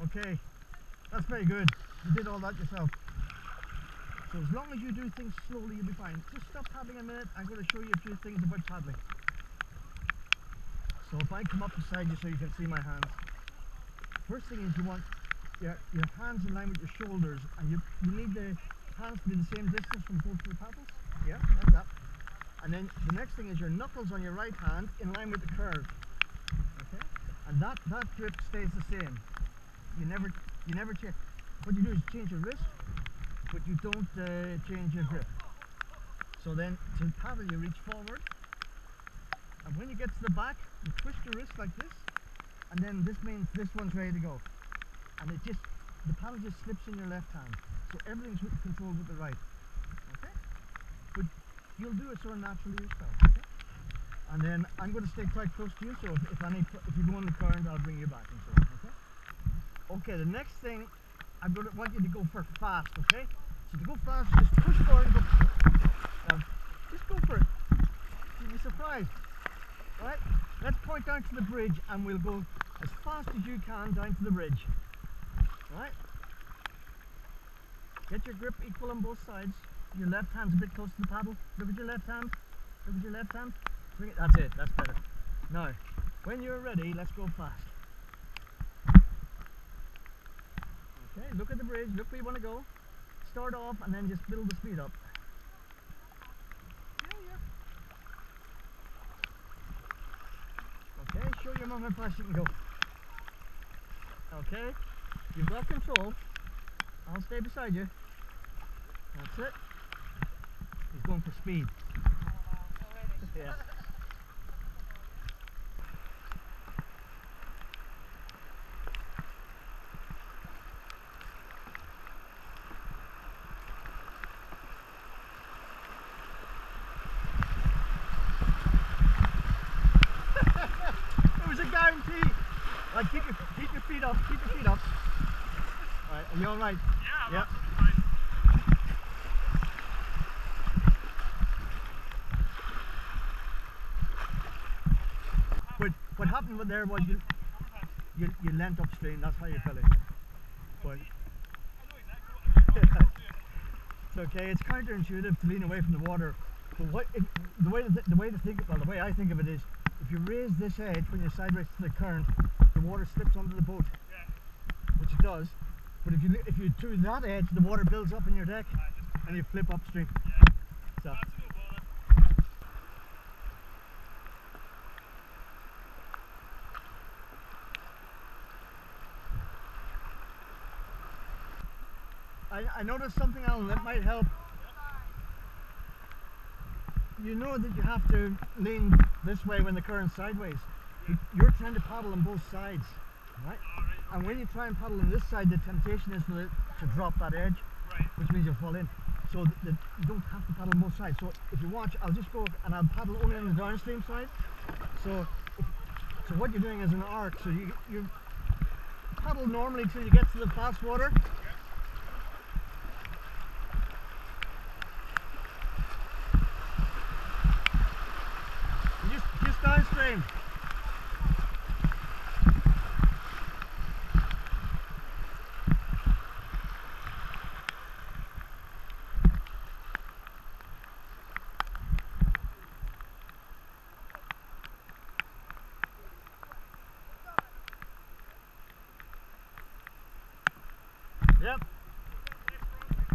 Okay, that's very good. You did all that yourself. So as long as you do things slowly, you'll be fine. Just stop paddling a minute. I'm going to show you a few things about paddling. So if I come up beside you so you can see my hands. First thing is you want your hands in line with your shoulders, and you need the hands to be the same distance from both of the paddles. Yeah, like that. And then the next thing is your knuckles on your right hand in line with the curve. Okay? And that grip stays the same. You never change. What you do is change your wrist, but you don't change your grip. So then to paddle you reach forward, and when you get to the back you twist your wrist like this, and then this means this one's ready to go. And the paddle just slips in your left hand. So everything's controlled with the right. Okay? But you'll do it sort of naturally yourself. Okay? And then I'm going to stay quite close to you, so if you go in the current, I'll bring you back and so on. Okay? Okay, the next thing I'm going to want you to go for fast, okay? So to go fast, just push forward and go. Now, just go for it. You'll be surprised. Alright? Let's point down to the bridge and we'll go as fast as you can down to the bridge. Alright? Get your grip equal on both sides. Your left hand's a bit close to the paddle. Look at your left hand. Look at your left hand. Bring it. That's it. That's better. Now, when you're ready, let's go fast. Okay, look at the bridge. Look where you want to go. Start off and then just build the speed up. Okay, show your mum how fast you can go. Okay, you've got control. I'll stay beside you. That's it. He's going for speed. Yeah. It was a guarantee. Like keep your feet up. Keep your feet up. All right, are you all right? Yeah. But what happened there was you leant upstream. That's how you fell in. But it's okay. It's counterintuitive to lean away from the water. But the way I think of it is, if you raise this edge when you're sideways to the current, the water slips onto the boat, which it does. But if you do that edge, the water builds up in your deck, and you flip upstream. So. I noticed something else that might help. You know that you have to lean this way when the current's sideways. You're trying to paddle on both sides, right? And when you try and paddle on this side, the temptation is to drop that edge, which means you'll fall in. So you don't have to paddle on both sides. So if you watch, I'll just go and I'll paddle only on the downstream side. So what you're doing is an arc. So you paddle normally till you get to the fast water. Just downstream. Yep.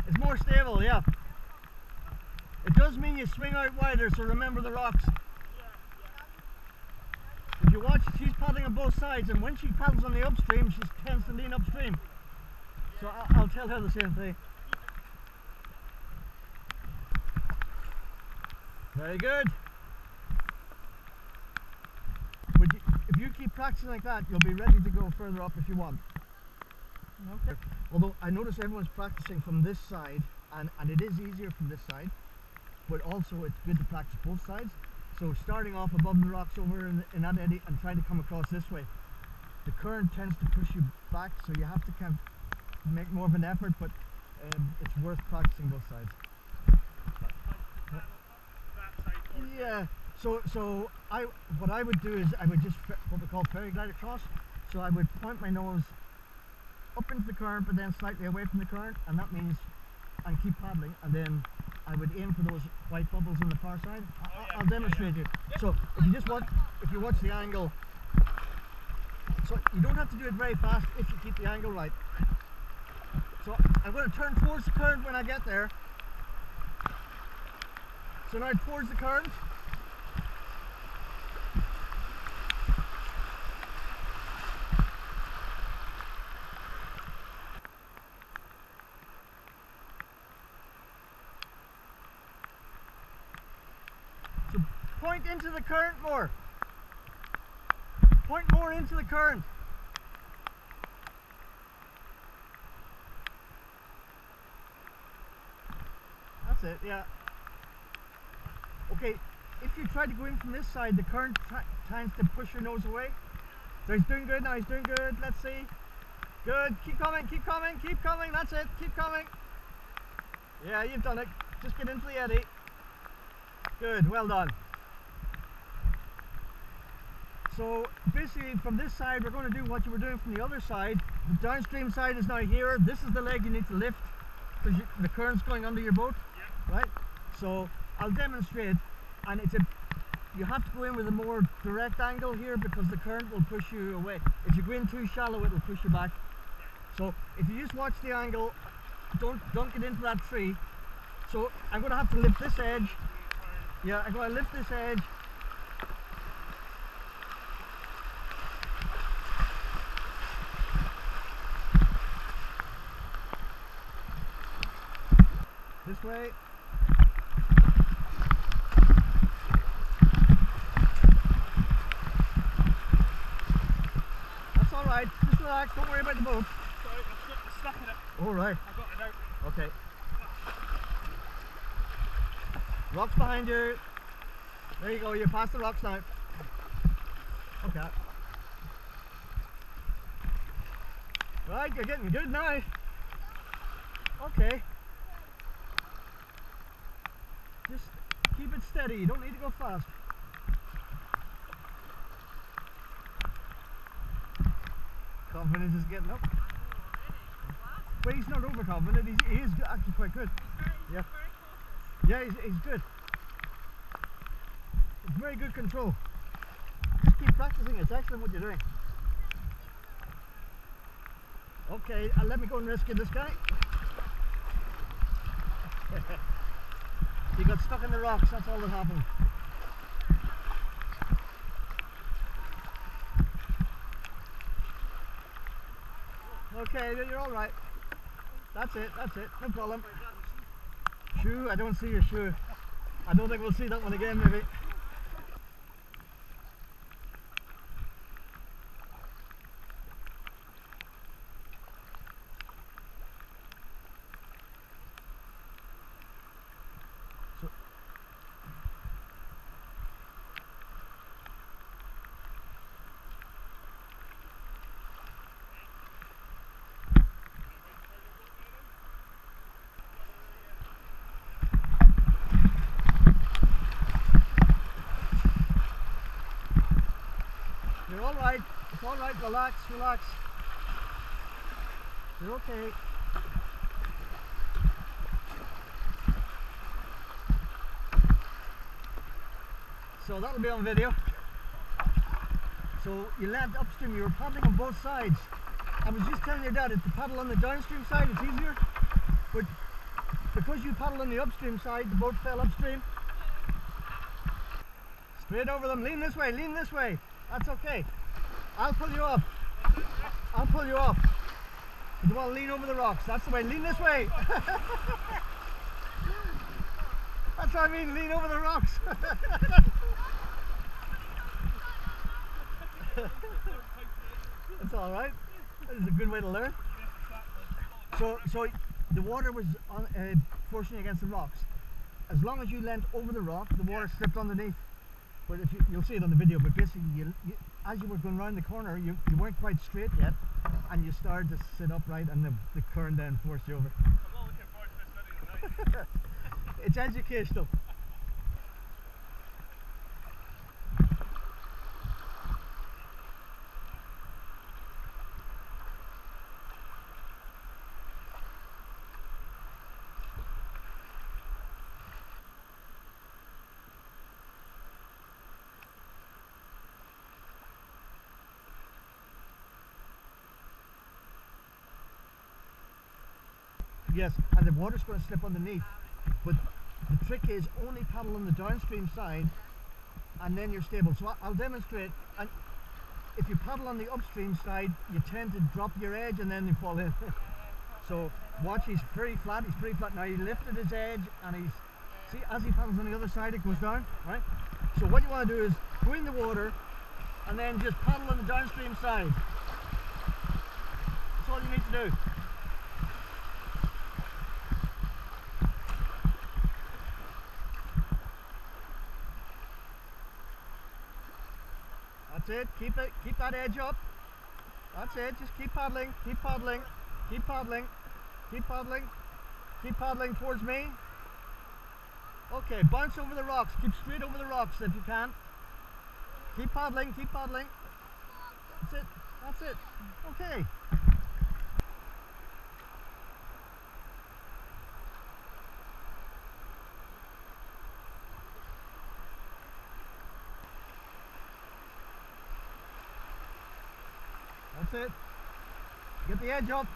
It's more stable, yeah. It does mean you swing out wider, so remember the rocks. If you watch, she's paddling on both sides, and when she paddles on the upstream, she tends to lean upstream. So I'll tell her the same thing. Very good. But if you keep practicing like that, you'll be ready to go further up if you want. Okay. Although I notice everyone's practicing from this side, and it is easier from this side, but also it's good to practice both sides. So starting off above the rocks over in that eddy and trying to come across this way. The current tends to push you back, so you have to kind of make more of an effort, but it's worth practicing both sides. Yeah. So what I would do is I would just what we call ferry glide across. So I would point my nose up into the current, but then slightly away from the current, and that means, and keep paddling, and then I would aim for those white bubbles on the far side. I'll demonstrate it. So if you watch the angle, so you don't have to do it very fast if you keep the angle right. So I'm going to turn towards the current when I get there. So now towards the current. So point into the current more. Point more into the current. That's it, yeah. Okay, if you try to go in from this side, the current tends to push your nose away. So he's doing good now, he's doing good. Let's see. Good, keep coming, keep coming, keep coming. That's it, keep coming. Yeah, you've done it. Just get into the eddy. Good, well done. So basically from this side we're going to do what you were doing from the other side. The downstream side is now here. This is the leg you need to lift because the current's going under your boat. Yep. Right? So I'll demonstrate, and you have to go in with a more direct angle here because the current will push you away. If you go in too shallow, it'll push you back. So if you just watch the angle, don't get into that tree. So I'm going to have to lift this edge. Yeah, I'm going to lift this edge. This way. That's alright, just relax, don't worry about the boat. Sorry, I'm stuck in it. Alright. I got it out. Okay. Rocks behind you. There you go, you're past the rocks now. Okay. Right, you're getting good now. Okay. Just keep it steady, you don't need to go fast. Confidence is getting up. But he's not overconfident, he is actually quite good. Yeah. Yeah, he's good. It's very good control. Just keep practicing, it's excellent what you're doing. Okay, let me go and rescue this guy. He got stuck in the rocks, that's all that happened. Okay, you're alright. That's it, no problem. Shoe, I don't see your shoe. I don't think we'll see that one again maybe. You're alright, it's alright, relax, relax. You're okay. So that'll be on video. So you land upstream, you were paddling on both sides. I was just telling your dad, if you paddle on the downstream side it's easier, but because you paddle on the upstream side, the boat fell upstream. Straight over them, lean this way, lean this way. That's okay. I'll pull you off. I'll pull you off. You don't want to lean over the rocks. That's the way. Lean this way. That's what I mean. Lean over the rocks. It's all right. This is a good way to learn. So the water was forcing against the rocks. As long as you leant over the rock, the water slipped underneath. But if you'll see it on the video, but basically as you were going around the corner, you weren't quite straight yet, and you started to sit upright, and the current then forced you over. I'm not looking forward to this video tonight. It's educational. Yes, and the water's going to slip underneath. But the trick is only paddle on the downstream side, and then you're stable. So I'll demonstrate. And if you paddle on the upstream side, you tend to drop your edge and then you fall in. So watch, he's very flat. He's pretty flat now. He lifted his edge, and he's, see, as he paddles on the other side, it goes down, right? So what you want to do is go in the water and then just paddle on the downstream side. That's all you need to do. That's it. Keep that edge up. That's it. Just keep paddling. Keep paddling. Keep paddling. Keep paddling. Keep paddling towards me. Okay, bounce over the rocks. Keep straight over the rocks if you can. Keep paddling. Keep paddling. That's it. That's it. Okay. That's it. Get the edge up.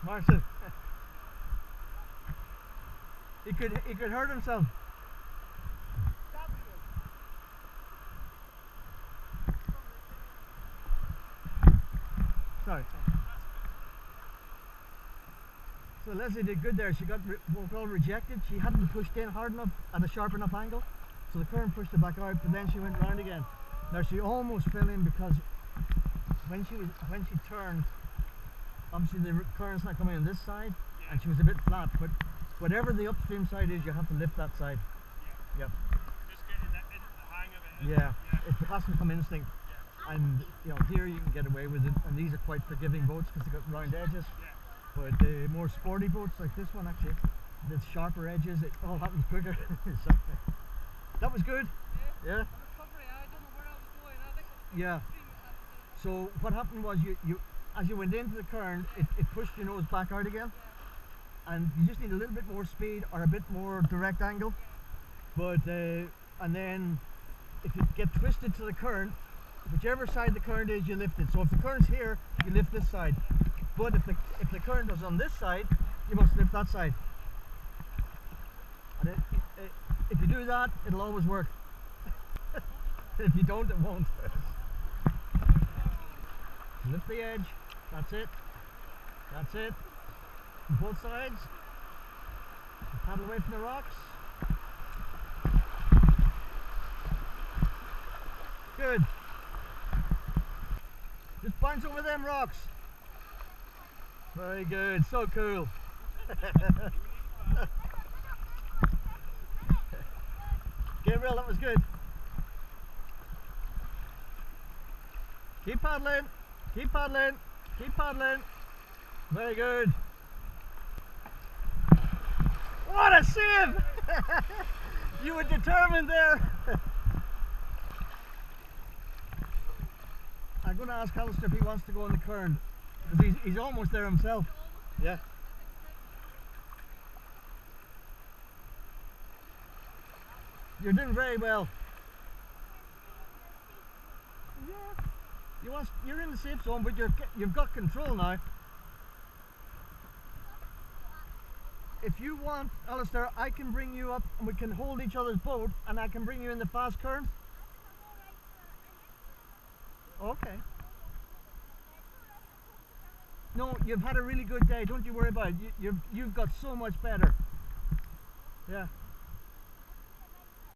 Marcin. He could hurt himself. Sorry. So Leslie did good there. She got what we call rejected. She hadn't pushed in hard enough at a sharp enough angle, so the current pushed her back out. But then she went round again. Now she almost fell in because when she turned, obviously the current's not coming on this side, and she was a bit flat. But whatever the upstream side is, you have to lift that side. Yeah. Yep. Just getting the hang of it. Yeah. It has to come instinct. And you know, here you can get away with it, and these are quite forgiving boats because they've got round edges. But the more sporty boats like this one, actually, the sharper edges, it all happens quicker. So, that was good. Yeah. Yeah. So what happened was you as you went into the current, it pushed your nose back out again, and you just need a little bit more speed or a bit more direct angle. But and then if you get twisted to the current, whichever side the current is, you lift it. So if the current's here, you lift this side. But if the current is on this side, you must lift that side. And if you do that, it'll always work. If you don't, it won't. Lift the edge. That's it. That's it. Both sides. Paddle away from the rocks. Good. Just bounce over them rocks. Very good. So cool. Gabriel, that was good. Keep paddling. Keep paddling. Keep paddling. Very good. What a save! You were determined there. I'm going to ask Alistair if he wants to go in the current, because he's almost there himself. Yeah. You're doing very well. Yeah. You're in the safe zone, but you've got control now. If you want, Alistair, I can bring you up and we can hold each other's boat, and I can bring you in the fast current. Okay. No, you've had a really good day. Don't you worry about it. You've got so much better. Yeah.